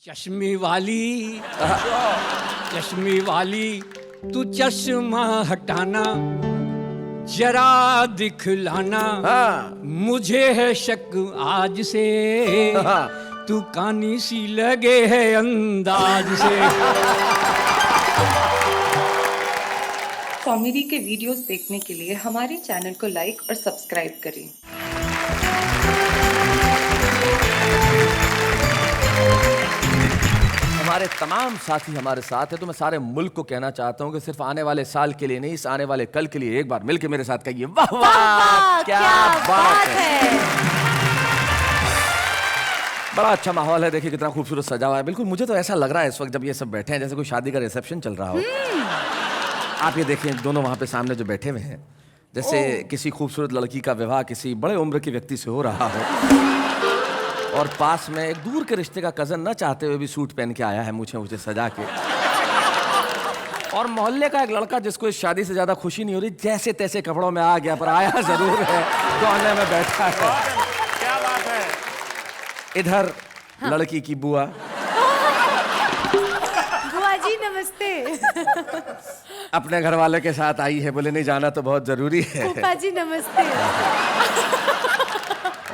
चश्मे वाली, चश्मे वाली, तू चश्मा हटाना, जरा दिखलाना। मुझे है शक आज से, तू कानी सी लगे है अंदाज से। कॉमेडी के वीडियोस देखने के लिए हमारे चैनल को लाइक और सब्सक्राइब करें। हमारे तमाम साथी हमारे साथ हैं, तो मैं सारे मुल्क को कहना चाहता हूं कि सिर्फ आने वाले साल के लिए नहीं, इस आने वाले कल के लिए एक बार मिलके मेरे साथ कहिए वाह वाह, क्या बात है। बड़ा अच्छा माहौल है, देखिए कितना खूबसूरत सजा हुआ है। बिल्कुल मुझे तो ऐसा लग रहा है इस वक्त जब ये सब बैठे हैं जैसे कोई शादी का रिसेप्शन चल रहा हो। आप ये देखिए दोनों वहां पे सामने जो बैठे हुए हैं, जैसे किसी खूबसूरत लड़की का विवाह किसी बड़े उम्र के व्यक्ति से हो रहा हो, और पास में एक दूर के रिश्ते का कजन न चाहते हुए भी सूट पहन के आया है, मुझे सजा के। और मोहल्ले का एक लड़का जिसको इस शादी से ज्यादा खुशी नहीं हो रही, जैसे तैसे कपड़ों में आ गया पर आया जरूर है, कोने में बैठा है। क्या बात है। इधर लड़की की बुआ। बुआ जी नमस्ते। अपने घर वाले के साथ आई है, बोले नहीं जाना तो बहुत जरूरी है। फूफा जी नमस्ते।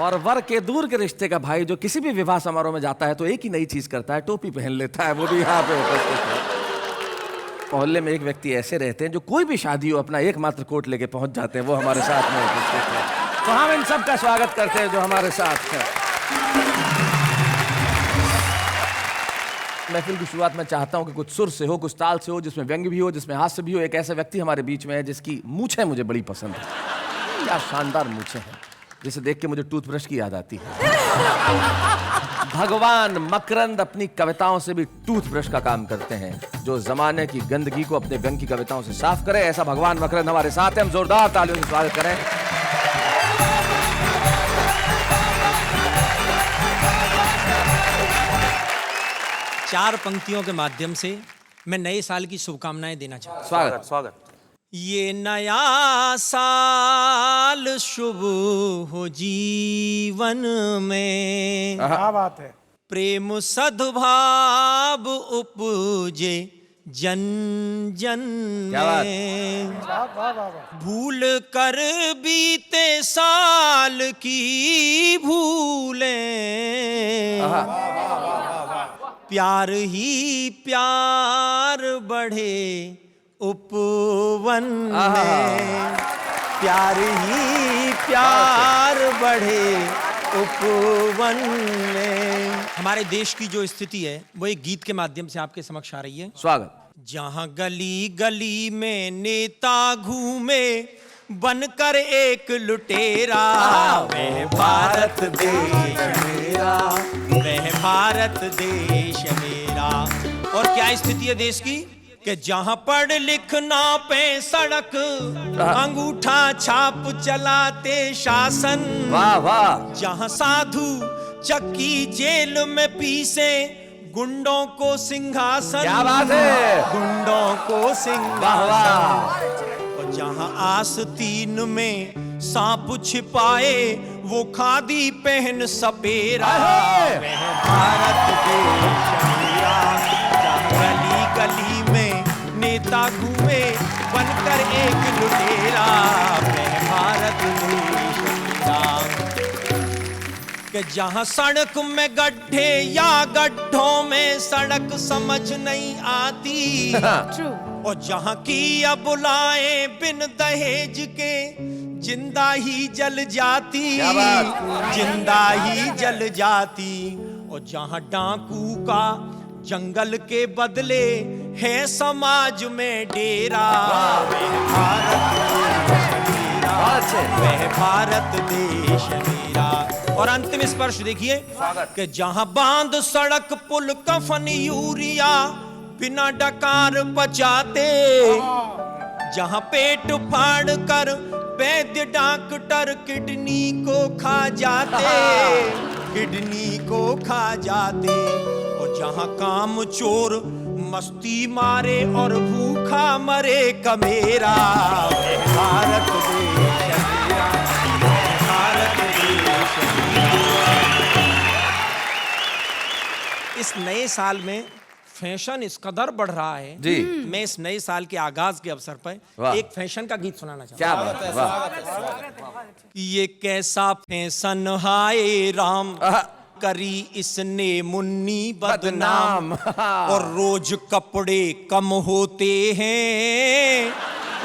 और वर के दूर के रिश्ते का भाई जो किसी भी विवाह समारोह में जाता है तो एक ही नई चीज करता है, टोपी पहन लेता है, वो भी यहाँ पे उपस्थित है। मोहल्ले में एक व्यक्ति ऐसे रहते हैं जो कोई भी शादी हो अपना एकमात्र कोट लेके पहुंच जाते हैं, वो हमारे साथ में उपस्थित है। तो हम इन सब का स्वागत करते हैं जो हमारे साथ है। महफिल की शुरुआत में चाहता हूं कि कुछ सुर से हो, कुछ ताल से हो, जिसमें व्यंग्य भी हो, जिसमें हास्य भी हो। एक ऐसा व्यक्ति हमारे बीच में है जिसकी मूछें मुझे बड़ी पसंद है। क्या शानदार मूछें हैं, जिसे देख के मुझे टूथब्रश की याद आती है। भगवान मकरंद अपनी कविताओं से भी टूथब्रश का काम करते हैं, जो जमाने की गंदगी को अपने व्यंग की कविताओं से साफ करे। ऐसा भगवान मकरंद हमारे साथ हैं, हम जोरदार तालियों से स्वागत करें। चार पंक्तियों के माध्यम से मैं नए साल की शुभकामनाएं देना चाहता हूं। स्वागत स्वागत। ये नया साल शुभ हो जीवन में, क्या बात है। प्रेम सद्भाव उपजे जन जन में। वाह वाह वाह। भूल कर बीते साल की भूलें, प्यार ही प्यार बढ़े उपवन में, प्यार ही प्यार बढ़े उपवन में। हमारे देश की जो स्थिति है वो एक गीत के माध्यम से आपके समक्ष आ रही है। स्वागत। जहां गली गली में नेता घूमे बनकर एक लुटेरा, वह भारत देश मेरा, वह भारत देश मेरा। और क्या स्थिति है देश की कि जहां पढ़ लिखना पे सड़क, अंगूठा छाप चलाते शासन। वाह वाह। जहां साधु चक्की जेल में पीसे गुंडों को सिंहासन। क्या बात है। गुंडों को सिंहासन। और जहां आस्तीन में सांप छिपाए वो खादी पहन सपेरा, वह भारत देश मेरा। जहां गली गली में नेता घूमे बनकर एक लुटेरा, वह भारत देश मेरा। कि जहां सड़क में गड्ढे या गड्ढों में सड़क समझ नहीं आती, और जहां की अब बुलाए बिन दहेज के जिंदा ही जल जाती, जिंदा ही जल जाती। और जहां डाकू का जंगल के बदले है समाज में डेरा, वह भारत देश मेरा, वह भारत देश मेरा। और अंतिम स्पर्श देखिए कि जहां बांध सड़क पुल कफन यूरिया बिना डकार पचाते, जहां पेट फाड़ कर वैद्य डॉक्टर किडनी को खा जाते, किडनी को खा जाते। और जहां काम चोर मस्ती मारे और भूखा मरे कमेरा, भारत देश मेरा, भारत देश मेरा। इस नए साल में फैशन इस कदर बढ़ रहा है जी। मैं इस नए साल के आगाज के अवसर पर वाह। एक फैशन का गीत सुनाना चाहता क्या बात है, वाह। हूँ। ये कैसा फैशन हाय राम करी इसने मुन्नी बदनाम और रोज कपड़े कम होते हैं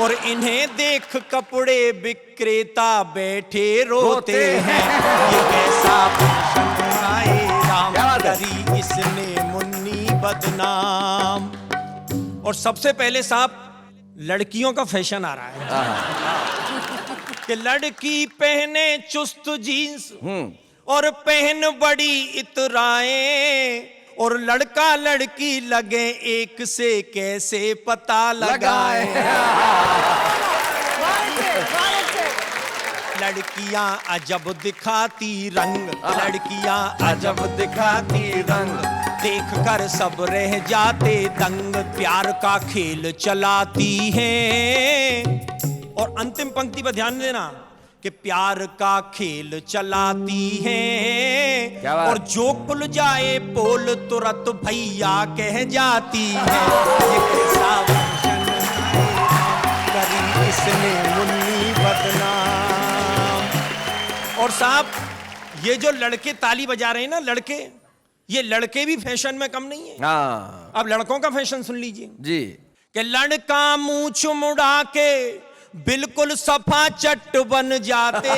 और इन्हें देख कपड़े विक्रेता बैठे रोते हैं। ये कैसा फैशन हाय राम करी इसने मुन्नी बदनाम। और सबसे पहले साहब लड़कियों का फैशन आ रहा है कि लड़की पहने चुस्त जीन्स और पहन बड़ी इतराएं और लड़का लड़की लगे एक से कैसे पता लगाए। लड़कियां अजब दिखाती रंग, लड़कियां अजब दिखाती रंग, देख कर सब रह जाते दंग, प्यार का खेल चलाती हैं। और अंतिम पंक्ति पर ध्यान देना कि प्यार का खेल चलाती हैं क्या बात? और जो खुल जाए पोल तुरंत भैया कह जाती है। ये कैसा फैशन करी इसने मुन्नी बदनाम। और साहब ये जो लड़के ताली बजा रहे हैं ना लड़के, ये लड़के भी फैशन में कम नहीं है। हाँ अब लड़कों का फैशन सुन लीजिए जी। कि लड़का मूंछ मुड़ा के बिल्कुल सफा चट बन जाते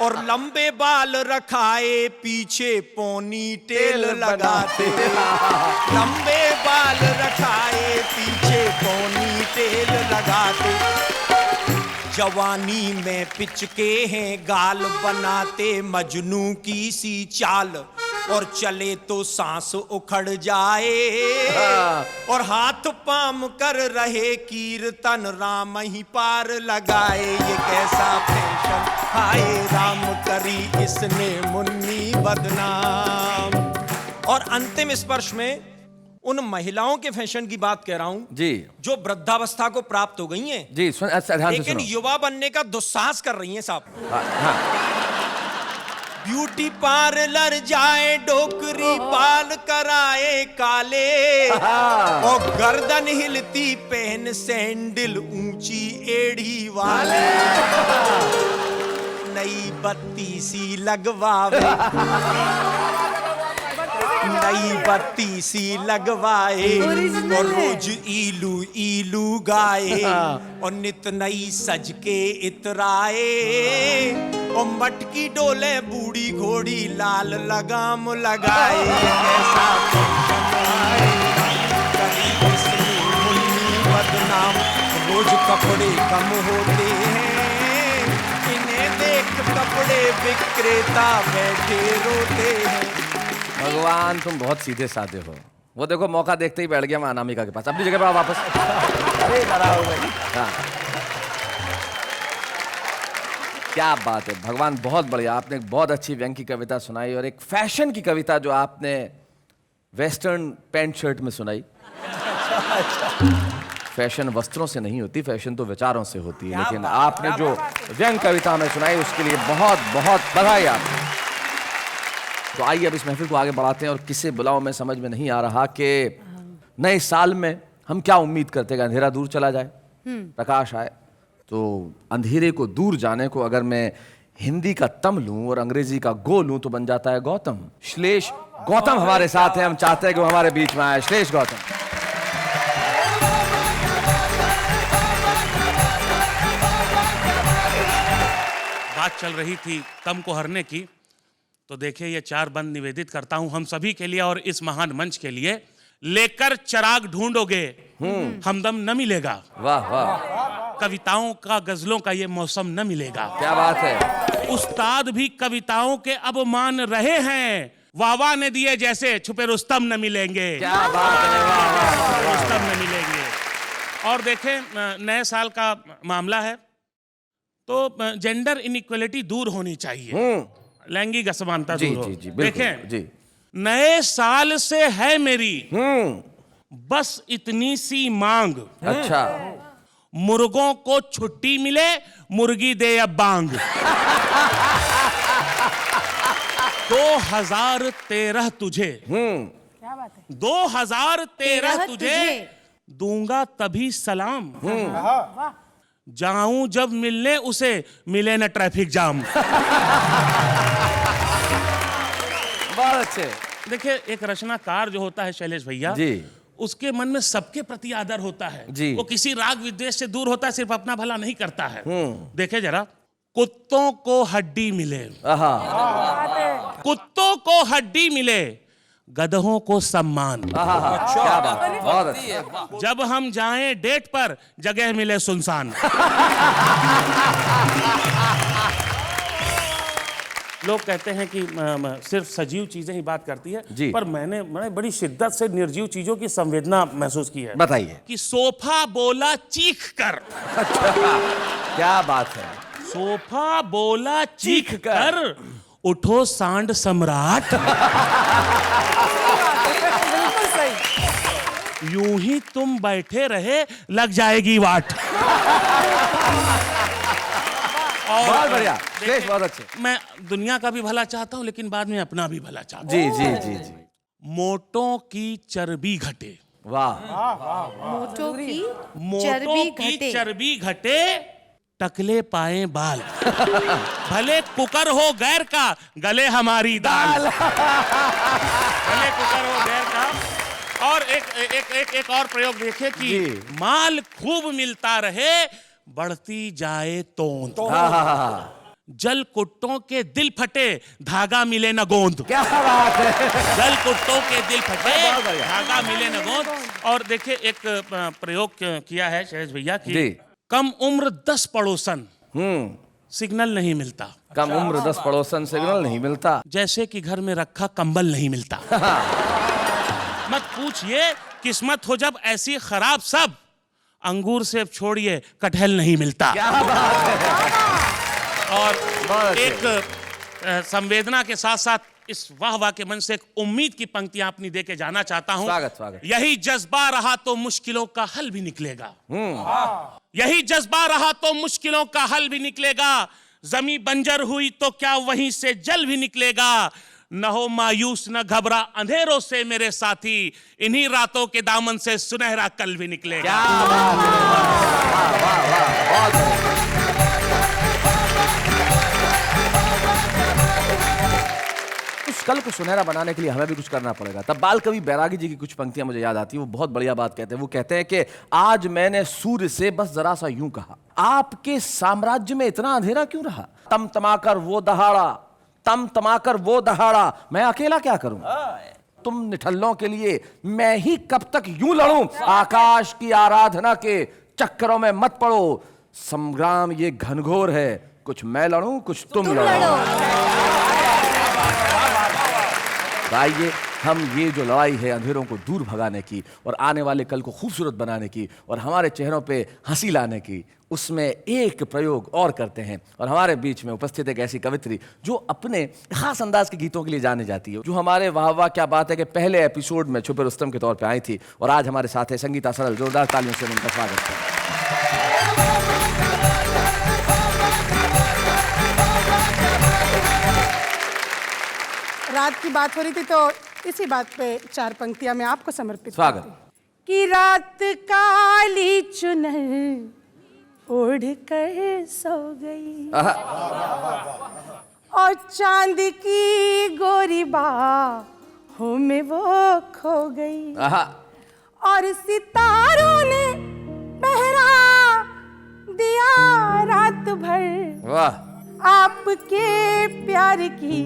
और लंबे बाल रखाए पीछे पोनी टेल लगाते। लंबे बाल रखाए पीछे पोनी टेल लगाते। जवानी में पिचके हैं गाल बनाते मजनू की सी चाल और चले तो सांस उखड़ जाए और हाथ पाम कर रहे कीर्तन राम ही पार लगाए। ये कैसा फैशन हाय राम करी इसने मुन्नी बदनाम। और अंतिम स्पर्श में उन महिलाओं के फैशन की बात कह रहा हूं जी जो वृद्धावस्था को प्राप्त हो गई हैं जी सुन, अच्छा, ध्यान से लेकिन सुनो। युवा बनने का दुस्साहस कर रही हैं साहब। हाँ, ब्यूटी पार्लर जाए डोकरी बाल कराए काले और गर्दन हिलती पहन सैंडल ऊंची एड़ी वाले। नई बत्ती सी लगवावे नई बत्ती सी लगवाए Original और है। रोज ईलू ईलू गाए और नित नई सज के इतराए और मटकी डोले बूढ़ी घोड़ी लाल लगाम लगाए। कैसा कभी इसमें मुन्नी बदनाम रोज कपड़े कम होते हैं इन्हें देख कपड़े विक्रेता बैठे रोते हैं। भगवान तुम बहुत सीधे साधे हो। वो देखो मौका देखते ही बैठ गया मैं अनामिका के पास। अपनी जगह पर आओ वापस। अरे नाराज हो गई। हाँ क्या बात है भगवान, बहुत बढ़िया। आपने एक बहुत अच्छी व्यंग की कविता सुनाई और एक फैशन की कविता जो आपने वेस्टर्न पैंट शर्ट में सुनाई। फैशन वस्त्रों से नहीं होती, फैशन तो विचारों से होती है। लेकिन आपने जो व्यंग कविता में सुनाई उसके लिए बहुत बहुत बधाई आपको। तो आइए अब इस महफिल को आगे बढ़ाते हैं और किसे बुलाऊं मैं समझ में नहीं आ रहा कि नए साल में हम क्या उम्मीद करते हैं कि अंधेरा दूर चला जाए, प्रकाश आए। तो अंधेरे को दूर जाने को अगर मैं हिंदी का तम लूं और अंग्रेजी का गो लूं तो बन जाता है गौतम। श्लेष गौतम हमारे साथ हैं, हम चाहते हैं कि वो हमारे बीच में आए। श्लेष गौतम। बात चल रही थी तम को हरने की, तो देखिए ये चार बंद निवेदित करता हूं हम सभी के लिए और इस महान मंच के लिए। लेकर चराग ढूंढोगे हमदम न मिलेगा, वाह वाह, कविताओं का गजलों का ये मौसम न मिलेगा। क्या बात है। उस्ताद भी कविताओं के अब मान रहे हैं, वावा ने दिए जैसे छुपे रुस्तम न मिलेंगे। क्या बात है, वाह वाह वाह। रुस्तम न मिलेंगे। और देखें नए साल का मामला है तो जेंडर इनइक्वलिटी दूर होनी चाहिए, लैंगिक असमानता जी दूर हो। जी जी बिल्कुल देखें जी। नए साल से है मेरी बस इतनी सी मांग, अच्छा मुर्गों को छुट्टी मिले मुर्गी दे अब बांग। 2013 तुझे, क्या बात है? 2013 तुझे दूंगा तभी सलाम, जाऊं जब मिलने उसे मिले न ट्रैफिक जाम। बहुत अच्छे। देखिए, एक रचनाकार जो होता है शैलेश भैया जी, उसके मन में सबके प्रति आदर होता है जी। वो किसी राग विद्वेष से दूर होता है, सिर्फ अपना भला नहीं करता है। देखे जरा, कुत्तों को हड्डी मिले, आहा, कुत्तों को हड्डी मिले, गधों को सम्मान, आहा, क्या बात है, बहुत अच्छा। जब हम जाएं डेट पर जगह मिले सुनसान। लोग कहते हैं कि सिर्फ सजीव चीजें ही बात करती है, जी। पर मैंने बड़ी शिद्दत से निर्जीव चीजों की संवेदना महसूस की है। बताइए। कि सोफा बोला चीख कर, क्या बात है। सोफा बोला चीख कर, उठो सांड सम्राट, यूं ही तुम बैठे रहे लग जाएगी वाट। बहुत बढ़िया, देखिए, शेष बहुत अच्छे। मैं दुनिया का भी भला चाहता हूं, लेकिन बाद में अपना भी भला चाहता जी जी जी जी। हूं। मोटों की चर्बी घटे, वाह, मोटो की मोटों की चर्बी घटे, टकले पाए बाल, भले कुकर हो गैर का, गले हमारी दाल। भले कुकर हो गैर का। और एक और प्रयोग देखिए कि जी। माल खूब मिलता रहे, बढ़ती जाए तोंद, जल कुट्टों के दिल फटे, धागा मिले न गोंद। क्या बात है। जल कुट्टों के दिल फटे, बहुत बढ़िया। धागा मिले न गोंद। और देखिए, एक प्रयोग किया है शैलेश भैया जी। की, कम उम्र 10 पड़ोसन, सिग्नल नहीं मिलता, कम उम्र 10 पड़ोसन, सिग्नल नहीं मिलता, जैसे कि घर में रखा कंबल नहीं मिलता। मत पूछिए, किस्मत हो जब ऐसी खराब सब, अंगूर से छोड़िए कटहल नहीं मिलता। क्या बात है। और बहुत एक संवेदना के साथ साथ इस वाह वाह के मन से एक उम्मीद की पंक्तियां अपनी दे के जाना चाहता हूं। स्वागत, स्वागत। यही जज्बा रहा तो मुश्किलों का हल भी निकलेगा, यही जज्बा रहा तो मुश्किलों का हल भी निकलेगा, जमी बंजर हुई तो क्या वहीं से जल भी निकलेगा, न हो मायूस न घबरा अंधेरों से मेरे साथी, इन्हीं रातों के दामन से सुनहरा कल भी निकलेगा। क्या बात है। वाह वाह वाह, बहुत बढ़िया। उस कल को सुनहरा बनाने के लिए हमें भी कुछ करना पड़ेगा। तब बाल कवि बैरागी जी की कुछ पंक्तियां मुझे याद आती है, वो बहुत बढ़िया बात कहते हैं। वो कहते हैं कि आज मैंने सूर्य से बस जरा सा यूं कहा, आपके साम्राज्य में इतना अंधेरा क्यों रहा, तम तमाकर वो दहाड़ा, तम तमाकर वो दहाड़ा, मैं अकेला क्या करूं, तुम निठल्लों के लिए मैं ही कब तक यूं लड़ूं, आकाश की आराधना के चक्करों में मत पड़ो, संग्राम ये घनघोर है, कुछ मैं लड़ूं कुछ तुम लड़ो। तो आइए हम ये जो लड़ाई है अंधेरों को दूर भगाने की और आने वाले कल को खूबसूरत बनाने की और हमारे चेहरों पे हंसी लाने की, उसमें एक प्रयोग और करते हैं। और हमारे बीच में उपस्थित एक ऐसी कवित्री जो अपने खास अंदाज के गीतों के लिए जाने जाती है, जो हमारे वाह वाह क्या बात है के पहले एपिसोड में छुपे रुस्तम के तौर पे आई थी और आज हमारे साथ है संगीता सरल। जोरदार तालियों से उनका स्वागत है। रात की बात हो रही थी तो इसी बात पे 4 पंक्तियां मैं आपको समर्पित स्वागत। करती हूं। कि रात काली चुनर ओढ़ कर सो गई और चांद की गोरी बाहों में वो खो गई और सितारों ने पहरा दिया रात भर, वाह, आपके प्यार की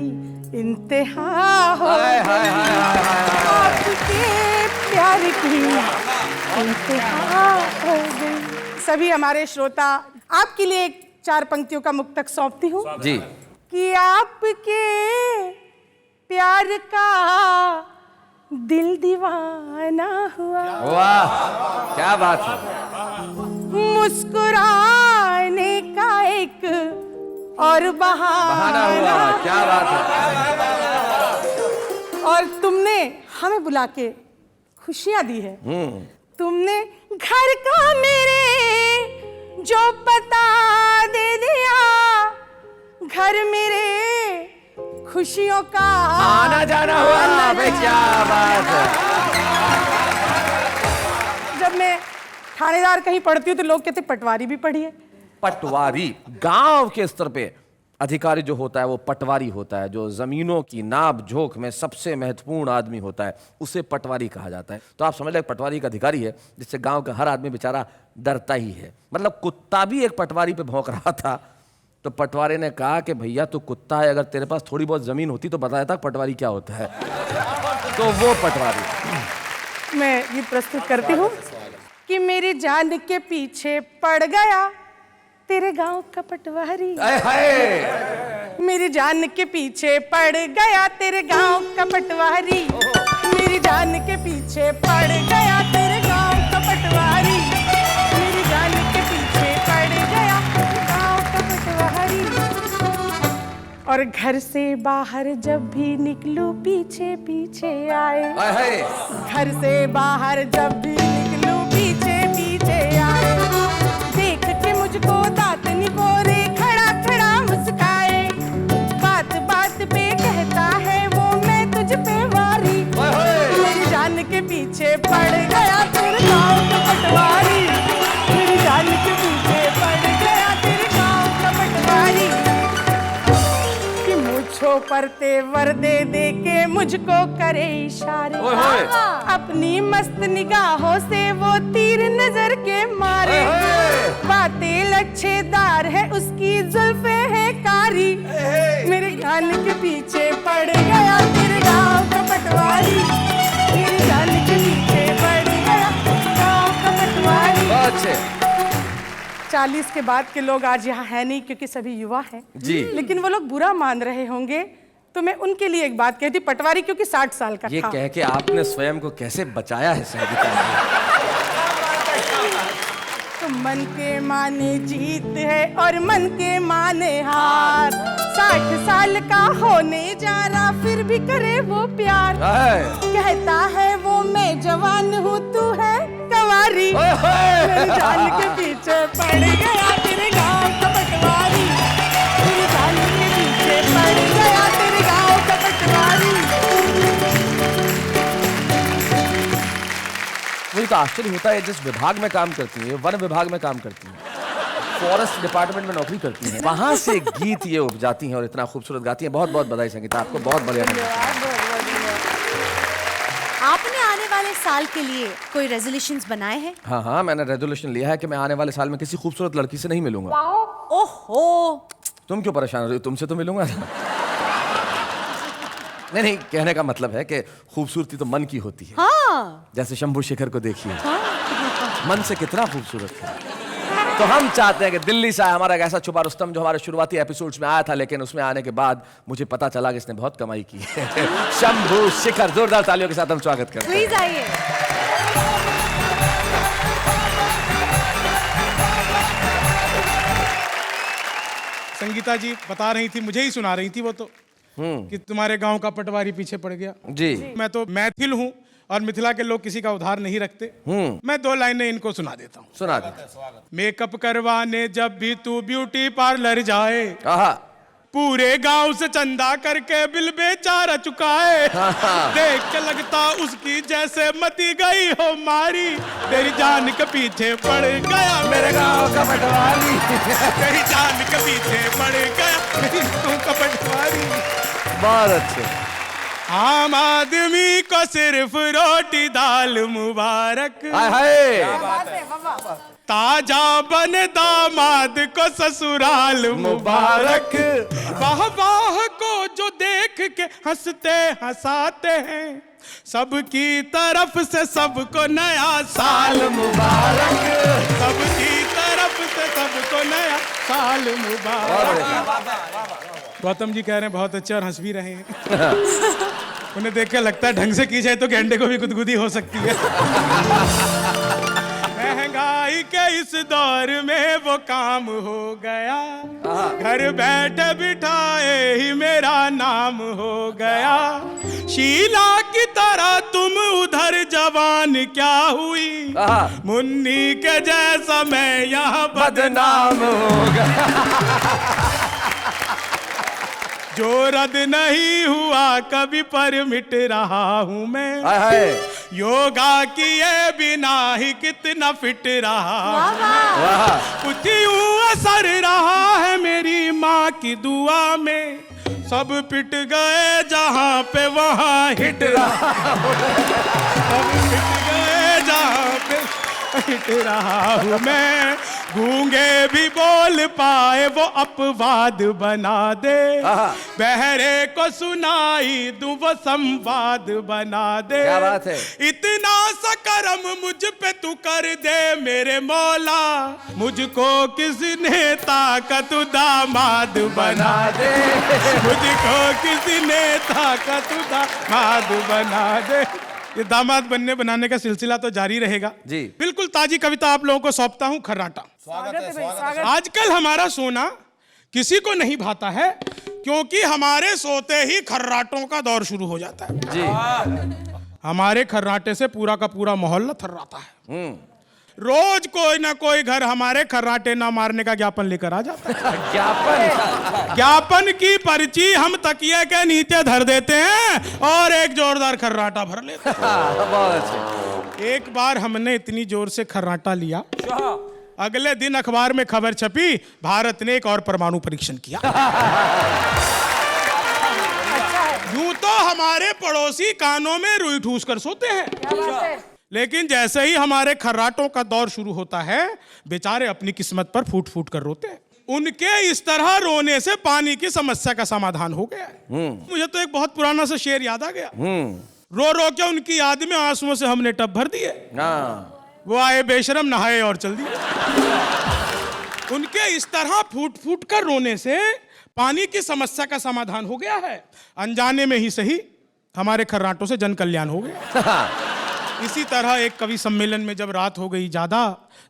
इंतहा हो गई, आपके प्यार की इंतहा हो गई। सभी हमारे श्रोता, आपके लिए 4 पंक्तियों का मुक्तक सौंपती हूँ जी। कि आपके प्यार का दिल दीवाना हुआ, वाह क्या बात है। मुस्कुराने का एक और बहाना हुआ, क्या बात है। और तुमने हमें बुला के खुशियां दी है। तुमने घर का मेरे जो पता दे दिया, घर मेरे खुशियों का आना जाना हुआ भाई, क्या बात है। जब मैं थानेदार कहीं पढ़ती हूँ तो लोग कहते पटवारी भी पढ़ी है। पटवारी गांव के स्तर पे अधिकारी जो होता है वो पटवारी होता है, जो जमीनों की नाप जोख में सबसे महत्वपूर्ण आदमी होता है उसे पटवारी कहा जाता है। तो आप समझ लें पटवारी एक अधिकारी है जिससे गांव का हर आदमी बेचारा डरता ही है। मतलब कुत्ता भी एक पटवारी पे भौंक रहा था, तो पटवारी ने कहा कि भैया तू कुत्ता है, अगर तेरे पास थोड़ी बहुत जमीन होती तो बताया था पटवारी क्या होता है। तो वो पटवारी। मैं ये प्रस्तुत करती हूँ कि मेरी जान के पीछे पड़ गया तेरे गांव का पटवारी। मेरी जान के पीछे पड़ गया तेरे गांव का पटवारी। मेरी जान के पीछे पड़ गया तेरे गांव का पटवारी। मेरी जान के पीछे पड़ गया तेरे गांव का पटवारी। और घर से बाहर जब भी निकलूं पीछे पीछे आए। घर से बाहर जब भी निकलूं पीछे पीछे आए। देख के मुझको दांत निपोरे खड़ा खड़ा मुस्काए। बात बात पे कहता है वो मैं तुझ पे वारी। मेरी जान के पीछे पड़ गया तेरे गाँव का पटवारी। मेरी जान के पीछे पड़ गया तेरे गाँव का पटवारी। कि मुझको पर तेवर दे दे के मुझको करे इशारे। अपनी मस्त निगाहों से वो तीर नजर के मारे। बातें लच्छेदार है उसकी जुल्फे है कारी। मेरे कान के पीछे पड़ गया तेरे गाँव का पटवारी। मेरे कान के पीछे पड़ गया गाँव का पटवारी। 40 के बाद के लोग आज यहाँ है नहीं क्योंकि सभी युवा हैं जी, लेकिन वो लोग बुरा मान रहे होंगे तो मैं उनके लिए एक बात कहती, पटवारी क्योंकि 60 साल का ये था। कह के आपने स्वयं को कैसे बचाया है संगीता जी? तो मन के माने जीत है और मन के माने हार। 60 साल का होने जा रहा फिर भी करे वो प्यार। कहता है वो मैं जवान हूँ तू है कवारी। मेरी जान के पीछे पड़ गया तेरे गाँव का पटवारी। मेरी जान के पीछे पड़ गया तेरे गाँव का पटवारी। मुझे तो आश्चर्य होता है जिस विभाग में काम करती है, वन विभाग में काम करती है, फॉरेस्ट डिपार्टमेंट में नौकरी करती हैं, वहां से गीत ये उपजाती हैं और इतना खूबसूरत गाती हैं। बहुत बहुत बधाई संगीता, आपको बहुत बढ़िया। आपने आने वाले साल के लिए कोई रेजोल्यूशंस बनाए हैं? हाँ हाँ, मैंने रेजोल्यूशन लिया है कि मैं आने वाले साल में किसी खूबसूरत लड़की से नहीं मिलूंगा। ओहो, तुम क्यों परेशान हो रही हो? तुमसे तो मिलूंगा। नहीं नहीं, कहने का मतलब है कि खूबसूरती तो मन की होती है। हाँ। जैसे शंभू शेखर को देखिए, मन से कितना खूबसूरत है। तो हम चाहते हैं कि दिल्ली से हमारा एक ऐसा छुपा रुस्तम जो हमारे शुरुआती एपिसोड्स में आया था, लेकिन उसमें आने के बाद मुझे पता चला कि इसने बहुत कमाई की है। शंभू शेखर, जोरदार तालियों के साथ हम स्वागत करते हैं। प्लीज आइए। संगीता जी बता रही थी, मुझे ही सुना रही थी वो तो, कि तुम्हारे गांव का पटवारी पीछे पड़ गया। जी, मैं तो मैथिल हूँ और मिथिला के लोग किसी का उधार नहीं रखते। मैं 2 लाइनें इनको सुना देता हूँ। सुना दे। मेकअप करवाने जब भी तू ब्यूटी पार्लर जाए, आहा, पूरे गांव से चंदा करके बिल बेचारा चुकाए। देख के लगता उसकी जैसे मती गई हो मारी। तेरी जान के पीछे पड़ गया मेरे गांव का पटवारी। तेरी जान के पीछे पड़ गया मेरे गांव का पटवारी। बहुत अच्छे। आम आदमी को सिर्फ रोटी दाल मुबारक। हाय हाय, ताजा बने दामाद को ससुराल मुबारक। वाह वाह को जो देख के हंसते हंसाते हैं, सबकी तरफ से सबको नया साल मुबारक। सबकी तरफ से सबको नया साल मुबारक। गौतम जी कह रहे हैं बहुत अच्छे और हंस भी रहे हैं। उन्हें देख के लगता है ढंग से की जाए तो गेंडे को भी गुदगुदी हो सकती है। महंगाई के इस दौर में वो काम हो गया, घर बैठे बिठाए ही मेरा नाम हो गया। शीला की तरह तुम उधर जवान क्या हुई, मुन्नी के जैसा मैं यहाँ बदनाम हो गया। जो रद्द नहीं हुआ कभी पर मिट रहा हूं मैं। हाय हाय योगा किए बिना ही कितना फिट रहा। वाह कुछ यूं असर रहा है मेरी माँ की दुआ में। सब पिट गए जहां पे वहां हिट रहा। सब पिट गए जहां पे हिट रहा हूं मैं। गूंगे भी बोल पाए वो अपवाद बना दे। बहरे को सुनाई दूं वो संवाद बना दे। क्या बात है। इतना सा करम मुझ पे तू कर दे मेरे मौला। मुझको किसी नेता का तू दामाद बना दे। मुझको किसी नेता का तू दामाद बना दे। ये दामाद बनने बनाने का सिलसिला तो जारी रहेगा जी। बिल्कुल ताजी कविता आप लोगों को सौंपता हूं, खर्राटा। आजकल हमारा सोना किसी को नहीं भाता है क्योंकि हमारे सोते ही खर्राटों का दौर शुरू हो जाता है जी। हमारे खर्राटे से पूरा का पूरा मोहल्ला थर्राता है। रोज कोई ना कोई घर हमारे खर्राटे ना मारने का ज्ञापन लेकर आ जाता है। ज्ञापन की पर्ची हम तकिए के नीचे धर देते हैं और एक जोरदार खर्राटा भर लेते हैं। बहुत अच्छे। एक बार हमने इतनी जोर से खर्राटा लिया, अगले दिन अखबार में खबर छपी, भारत ने एक और परमाणु परीक्षण किया। यूं तो हमारे पड़ोसी कानों में रुई ठूस कर सोते हैं, लेकिन जैसे ही हमारे खर्राटों का दौर शुरू होता है बेचारे अपनी किस्मत पर फूट फूट कर रोते हैं। उनके इस तरह रोने से पानी की समस्या का समाधान हो गया है। मुझे तो एक बहुत पुराना सा शेर याद आ गया। रो रो के उनकी याद में आंसुओं से हमने टब भर दिए। वो आए बेशरम नहाए और चल दिए। उनके इस तरह फूट फूट कर रोने से पानी की समस्या का समाधान हो गया है। अनजाने में ही सही हमारे खर्राटों से जन कल्याण हो गया। इसी तरह एक कवि सम्मेलन में जब रात हो गई ज्यादा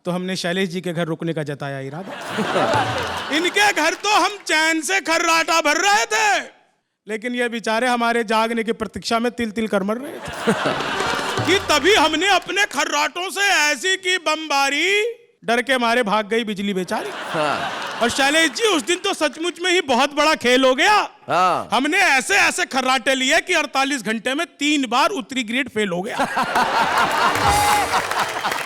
तो हमने शैलेश जी के घर रुकने का जताया इरादा। इनके घर तो हम चैन से खर्राटा भर रहे थे, लेकिन ये बेचारे हमारे जागने की प्रतीक्षा में तिल तिल कर मर रहे थे कि तभी हमने अपने खर्राटों से ऐसी की बमबारी, डर के मारे भाग गई बिजली बेचारी। और शैलेश जी उस दिन तो सचमुच में ही बहुत बड़ा खेल हो गया। हमने ऐसे ऐसे खर्राटे लिए कि 48 घंटे में 3 बार उत्तरी ग्रिड फेल हो गया।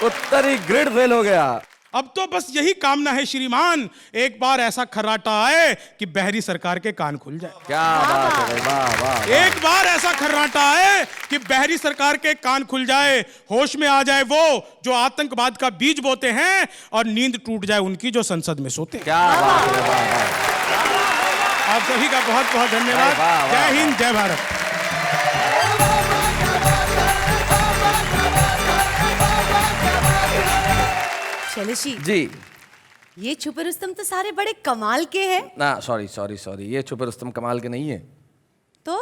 उत्तरी ग्रिड फेल हो गया। अब तो बस यही कामना है श्रीमान, एक बार ऐसा खर्राटा आए कि बहरी सरकार के कान खुल जाए। क्या बात है भाई, वाह वाह। एक बार ऐसा खर्राटा आए कि बहरी सरकार के कान खुल जाए, होश में आ जाए वो जो आतंकवाद का बीज बोते हैं और नींद टूट जाए उनकी जो संसद में सोते हैं। क्या बात है, वाह वाह। आप सभी का बहुत बहुत धन्यवाद। वाह, वाह, जय हिंद, जय भारत। शैलेश जी। ये छुपे रुस्तम तो सारे बड़े कमाल के हैं। ना सॉरी सॉरी सॉरी, ये छुपे रुस्तम कमाल के नहीं है। तो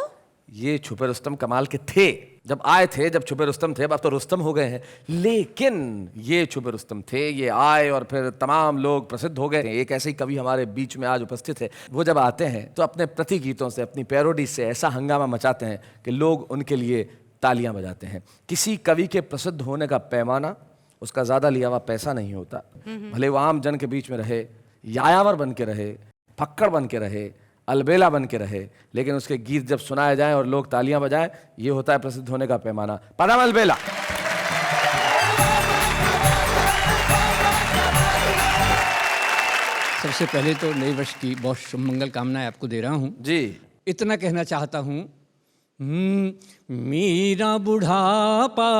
ये छुपे रुस्तम कमाल के थे जब आए थे, जब छुपे रुस्तम थे। अब तो रुस्तम हो गए हैं, लेकिन ये छुपे रुस्तम थे। ये आए और फिर तमाम लोग प्रसिद्ध हो गए। एक ऐसे ही कवि हमारे बीच में आज उपस्थित है। वो जब आते हैं तो अपने प्रति गीतों से, अपनी पैरोडी से ऐसा हंगामा मचाते हैं कि लोग उनके लिए तालियां बजाते हैं। किसी कवि के प्रसिद्ध होने का पैमाना उसका ज़्यादा लिया हुआ पैसा नहीं होता। भले वो आम जन के बीच में रहे, यायावर बन के रहे, फक्कड़ बन के रहे, अलबेला बन के रहे, लेकिन उसके गीत जब सुनाए जाएं और लोग तालियां बजाएं, ये होता है प्रसिद्ध होने का पैमाना। पदम अलबेला। सबसे पहले तो नए वर्ष की बहुत शुभ मंगल कामनाएं आपको दे रहा हूँ जी। इतना कहना चाहता हूँ, मेरा बुढ़ापा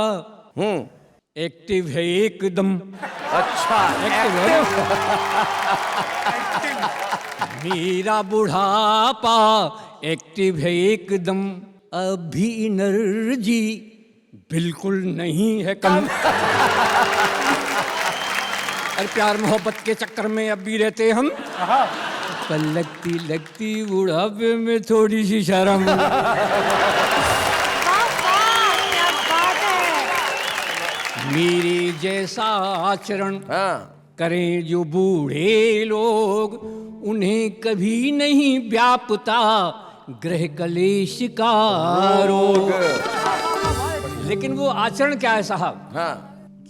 एक्टिव है एकदम। अच्छा, एक्टिव है। मेरा बुढ़ापा एक्टिव है एकदम, अभी एनर्जी बिल्कुल नहीं है कम। और प्यार मोहब्बत के चक्कर में अब भी रहते हम, पर लगती लगती बुढ़ापे में थोड़ी सी शर्म। मेरे जैसा आचरण करें जो बूढ़े लोग, उन्हें कभी नहीं व्यापता ग्रह कलेश का रोग। लेकिन वो आचरण क्या है साहब?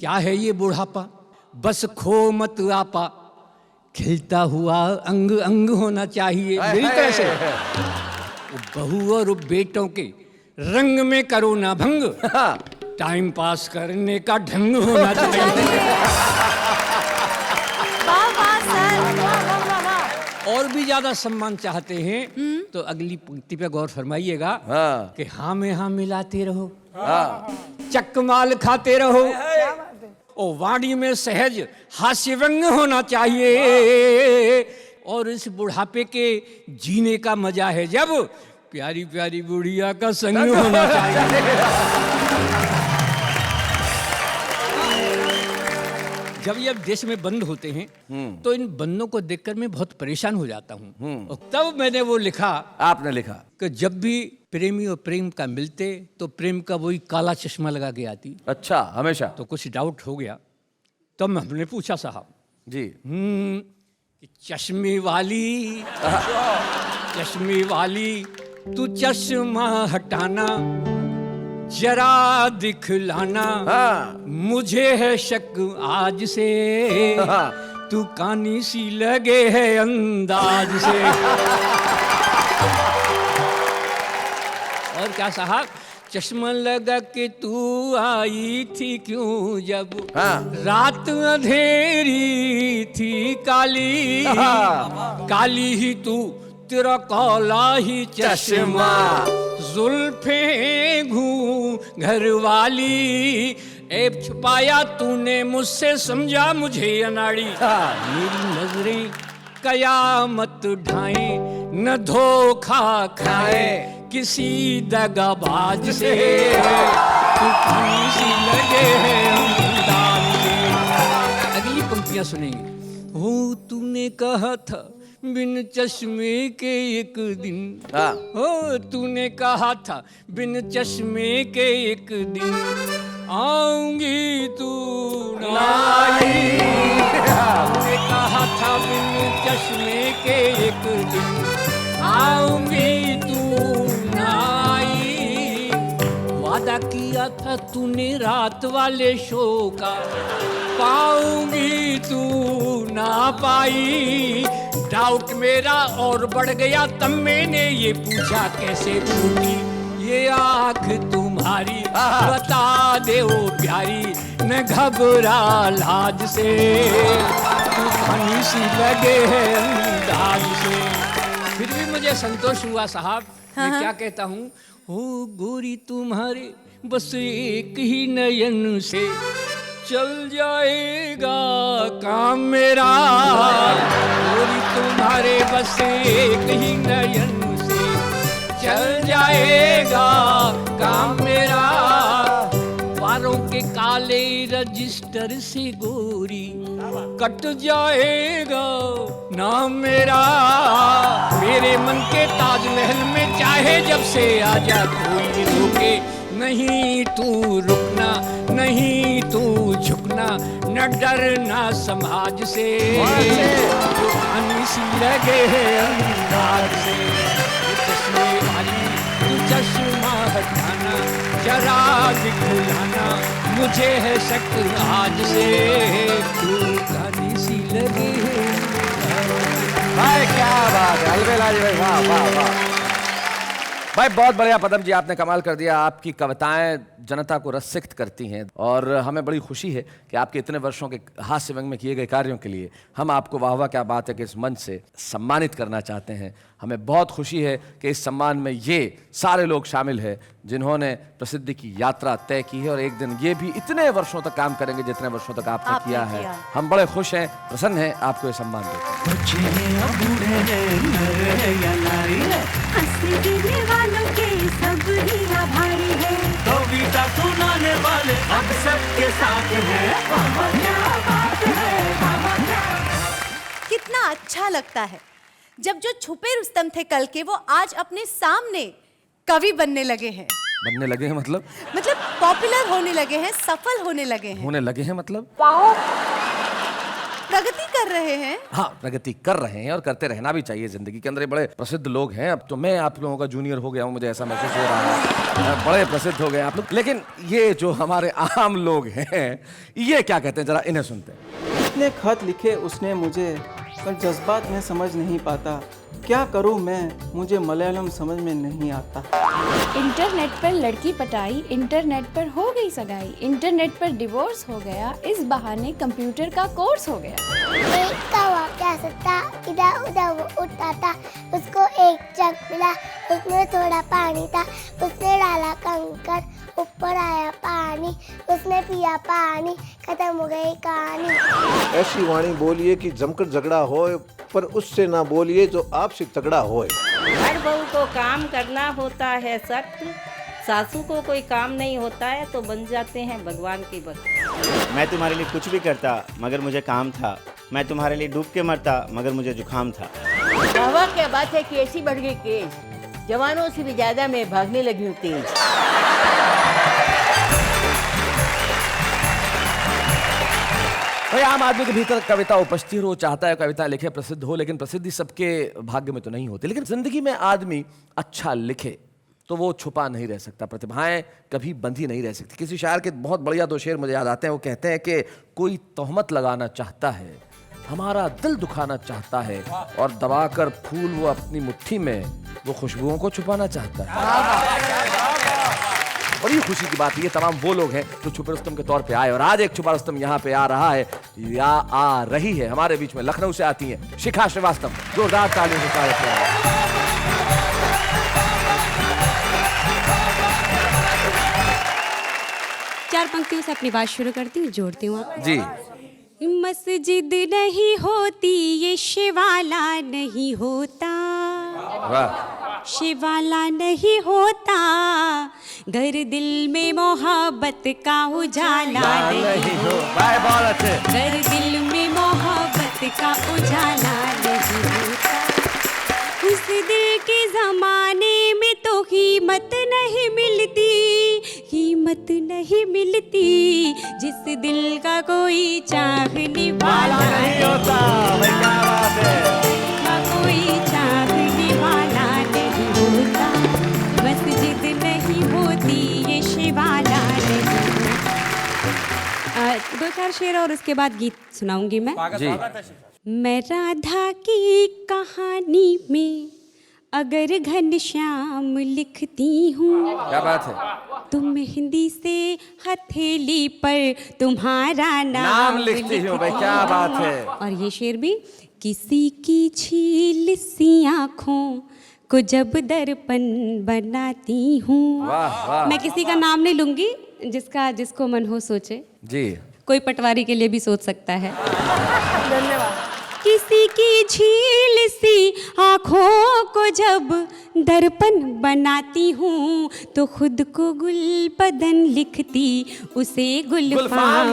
क्या है ये बुढ़ापा? बस खो मत आपा, खिलता हुआ अंग अंग होना चाहिए। मेरी तरह से बहू और बेटों के रंग में करो ना भंग, टाइम पास करने का ढंग होना चाहिए। वाह वाह सर, वाह वाह वाह वाह। और भी ज्यादा सम्मान चाहते हैं तो अगली पंक्ति पे गौर फरमाइएगा कि हाँ में हाँ मिलाते रहो, चकमाल खाते रहो, ओ वाणी में सहज हास्य व्यंग होना चाहिए। और इस बुढ़ापे के जीने का मजा है जब प्यारी प्यारी बुढ़िया का संग होना चाहिए। जब ये देश में बंद होते हैं तो इन बंदों को देखकर मैं बहुत परेशान हो जाता हूँ। और तब मैंने वो लिखा, आपने लिखा कि जब भी प्रेमी और प्रेम का मिलते तो प्रेम का वही काला चश्मा लगा के आती। अच्छा, हमेशा। तो कुछ डाउट हो गया, तब हमने पूछा साहब जी, कि चश्मे वाली तू चश्मा हटाना जरा दिखलाना, मुझे है शक आज से तू कानी सी लगे है अंदाज से। और क्या साहब, चश्मा लगा के तू आई थी क्यों जब रात अंधेरी थी काली, काली ही तू तेरा काला ही चश्मा, जुल्फे घर वाली, ऐब छुपाया तूने मुझसे समझा मुझे अनाड़ी। मेरी नजरें कयामत ढाए न धोखा खाए किसी दगाबाज से, तू खानी सी लगे है अंदाज से। अगली पंक्तियां सुनेंगे। हो तूने कहा था बिन चश्मे के एक दिन, हो तूने कहा था बिन चश्मे के एक दिन आऊंगी तू ना आई, तूने कहा था बिन चश्मे के एक दिन आऊंगी तू ना आई, वादा किया था तूने रात वाले शो का पाऊंगी तू ना पाई, डाउट मेरा और बढ़ गया तब मैंने ये पूछा कैसे फूटी ये आँख तुम्हारी, बता दे ओ प्यारी न घबरा लाज से, तू फनी सी लगे है अंदाज से। फिर भी मुझे संतोष हुआ साहब। मैं क्या कहता हूँ, हो गोरी तुम्हारे बस एक ही नयन से चल जाएगा काम मेरा, गोरी तुम्हारे बस एक ही नयन से चल जाएगा काम मेरा, वारों के काले रजिस्टर से गोरी कट जाएगा नाम मेरा, मेरे मन के ताजमहल में चाहे जब से आजा कोई रोके नहीं, तू रुकना नहीं तू झुकना न डरना समाज से, सी लगे है अंदाज से, चश्मे वाली तू चश्मा हटाना जरा दिखलाना, मुझे है शक आज से तू कानी सी लगे है। भाई क्या बात है, अलबेला जी भाई, वाह वाह वाह भाई, बहुत बढ़िया पदम जी, आपने कमाल कर दिया। आपकी कविताएं जनता को रसिक्त करती हैं और हमें बड़ी खुशी है कि आपके इतने वर्षों के हास्य व्यंग में किए गए कार्यों के लिए हम आपको वाह वाह क्या बात है कि इस मंच से सम्मानित करना चाहते हैं। हमें बहुत खुशी है कि इस सम्मान में ये सारे लोग शामिल हैं जिन्होंने प्रसिद्धि की यात्रा तय की है और एक दिन ये भी इतने वर्षों तक काम करेंगे जितने वर्षों तक आपने किया है। हम बड़े खुश हैं, प्रसन्न हैं आपको ये सम्मान कितना अच्छा लगता है जब जो छुपे रुस्तम थे कल के वो आज अपने सामने कवि बनने लगे हैं। बनने लगे हैं मतलब पॉपुलर होने लगे हैं, सफल होने लगे हैं, मतलब प्रगति कर रहे हैं। हाँ, प्रगति कर रहे हैं और करते रहना भी चाहिए जिंदगी के अंदर। ये बड़े प्रसिद्ध लोग हैं। अब तो मैं आप लोगों का जूनियर हो गया हूँ, मुझे ऐसा महसूस हो रहा है। बड़े प्रसिद्ध हो गए आप लोग। लेकिन ये जो हमारे आम लोग हैं ये क्या कहते हैं, जरा इन्हें सुनते हैं। इतने खत लिखे उसने मुझे, पर जज्बात में समझ नहीं पाता। क्या करूं मैं, मुझे मलयालम समझ में नहीं आता। इंटरनेट पर लड़की पटाई, इंटरनेट पर हो गई सगाई, इंटरनेट पर डिवोर्स हो गया, इस बहाने कंप्यूटर का कोर्स हो गया। एक कौवा प्यासा था, इधर उधर वो उड़ता था, उसको एक जग मिला, उसमें थोड़ा पानी था, उसने डाला कंकर, ऊपर आया पानी, उसने पिया पानी, खत्म हो गई कहानी। ऐसी वाणी बोलिए कि जमकर झगड़ा होए, पर उससे ना बोलिए जो आपसे तगड़ा होए। हर बहू को काम करना होता है सख्त, सासू को कोई काम नहीं होता है तो बन जाते हैं भगवान के भक्त। मैं तुम्हारे लिए कुछ भी करता मगर मुझे काम था, मैं तुम्हारे लिए डूब के मरता मगर मुझे जुकाम था। हवा क्या बात है, कैसी बढ़ गई केस, जवानों से भी ज्यादा मैं भागने लगी हूँ तेज। भाई आम आदमी के भीतर कविता उपस्थित हो, चाहता है कविता लिखे, प्रसिद्ध हो, लेकिन प्रसिद्धि सबके भाग्य में तो नहीं होती। लेकिन जिंदगी में आदमी अच्छा लिखे तो वो छुपा नहीं रह सकता, प्रतिभाएं कभी बंधी नहीं रह सकती। किसी शायर के बहुत बढ़िया 2 शेर मुझे याद आते हैं। वो कहते हैं कि कोई तोहमत लगाना चाहता है, हमारा दिल दुखाना चाहता है, और दबाकर फूल वो अपनी मुट्ठी में वो खुशबुओं को छुपाना चाहता है। बड़ी खुशी की बात है, ये तमाम वो लोग हैं जो छुपे रुस्तम के तौर पे आए, और आज एक छुपा रुस्तम यहाँ पे आ रहा है या आ रही है हमारे बीच में। लखनऊ से आती हैं शिखा श्रीवास्तव, जोरदार तालियों से स्वागत करें। चार पंक्तियों से अपनी बात शुरू करती हूँ, जोड़ती हूँ आप जी। मस्जिद नहीं होती ये शिवाला नहीं होता, शिवाला नहीं होता, घर दिल में मोहब्बत का उजाला नहीं होता, घर दिल में मोहब्बत का उजाला नहीं होता। उस दिल के जमाने में तो कीमत नहीं मिलती, कीमत नहीं मिलती, जिस दिल का कोई चाहने वाला नहीं होता, कोई चाहने वाला नहीं होता, मस्जिद नहीं होती ये शिवाला नहीं होता। 2-4 शेर और उसके बाद गीत सुनाऊंगी मैं जी। मैं राधा की कहानी में अगर घनश्याम लिखती हूँ, क्या बात है, तुम मेहंदी से हथेली पर तुम्हारा नाम लिखती हूँ। भाई क्या बात है। और ये शेर भी, किसी की छील सी आँखों को जब दर्पण बनाती हूँ। मैं किसी का नाम नहीं लूंगी, जिसको मन हो सोचे जी। कोई पटवारी के लिए भी सोच सकता है। धन्यवाद। किसी की झील सी आँखों को जब दर्पण बनाती हूँ तो खुद को गुलबदन लिखती, उसे गुलफाम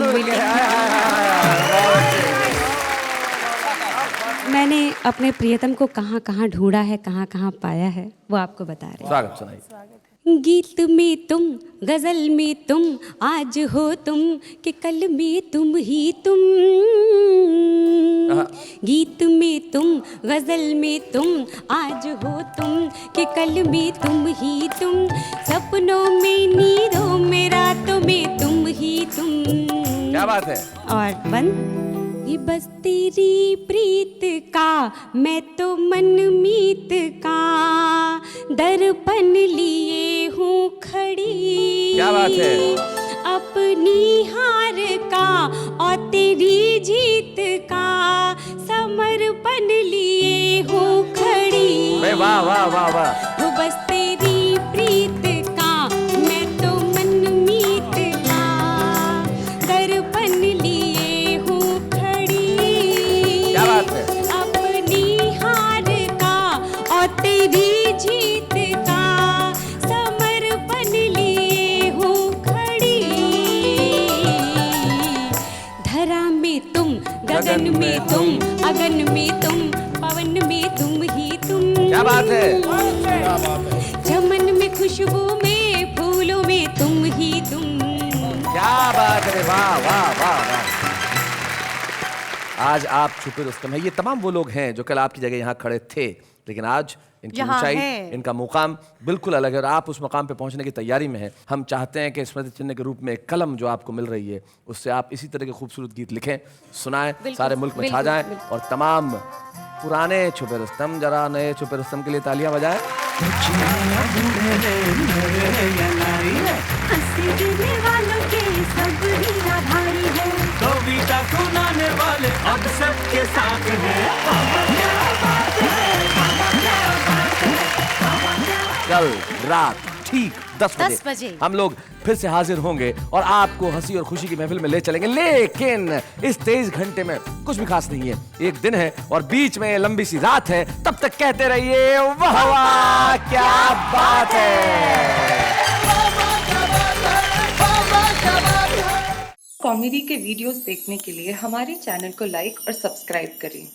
मैंने अपने प्रियतम को कहाँ कहाँ ढूंढा है, कहाँ कहाँ पाया है, वो आपको बता रहे हैं। स्वागत सुनाइए। गीत में तुम, गजल में तुम, आज हो तुम कि कल में तुम ही तुम। गीत में तुम, गजल में तुम, आज हो तुम कि कल में तुम ही तुम। सपनों में, नींदों में, रातों में तुम ही तुम। क्या बात है। और बंद, ये बस तेरी प्रीत का मैं तो मन मीत का दर्पण लिए हूँ खड़ी। क्या बात है। अपनी हार का और तेरी जीत का समर्पण लिए हूँ खड़ी। वाह वाह वाह वाह। वो बस तेरी प्रीत का मैं तो मन मीत का दर्पण लिए हूँ खड़ी। क्या बात है। अपनी हार का और तेरी जीत का समर्पण लिए हूँ खड़ी। धरा में तुम, गगन में तुम, अगन में तुम, पवन में तुम ही तुम। क्या बात है। चमन में, खुशबू में, फूलों में तुम ही तुम। क्या बात है। वाह वाह वाह वाह। आज आप छुपे रुस्तम हैं। ये तमाम वो लोग हैं जो कल आपकी जगह यहाँ खड़े थे, लेकिन आज इनकी ऊंचाई, इनका मुकाम बिल्कुल अलग है और आप उस मुकाम पे पहुंचने की तैयारी में हैं। हम चाहते हैं कि स्मृति चिन्ह के रूप में एक कलम जो आपको मिल रही है, उससे आप इसी तरह के खूबसूरत गीत लिखें, सुनाएं, सारे मुल्क में छा जाएं और तमाम पुराने छुपे रुस्तम, जरा नए छुपे रुस्तम के लिए तालियां बजाएं। वालों के सब ही आभारी है, कविता सुनाने वाले अब सबके साथ हैं। कल रात ठीक 10 बजे हम लोग फिर से हाजिर होंगे और आपको हंसी और खुशी की महफिल में ले चलेंगे। लेकिन इस 23 घंटे में कुछ भी खास नहीं है, एक दिन है और बीच में लंबी सी रात है। तब तक कहते रहिए वाह वाह क्या बात है। कॉमेडी के वीडियोस देखने के लिए हमारे चैनल को लाइक और सब्सक्राइब करें।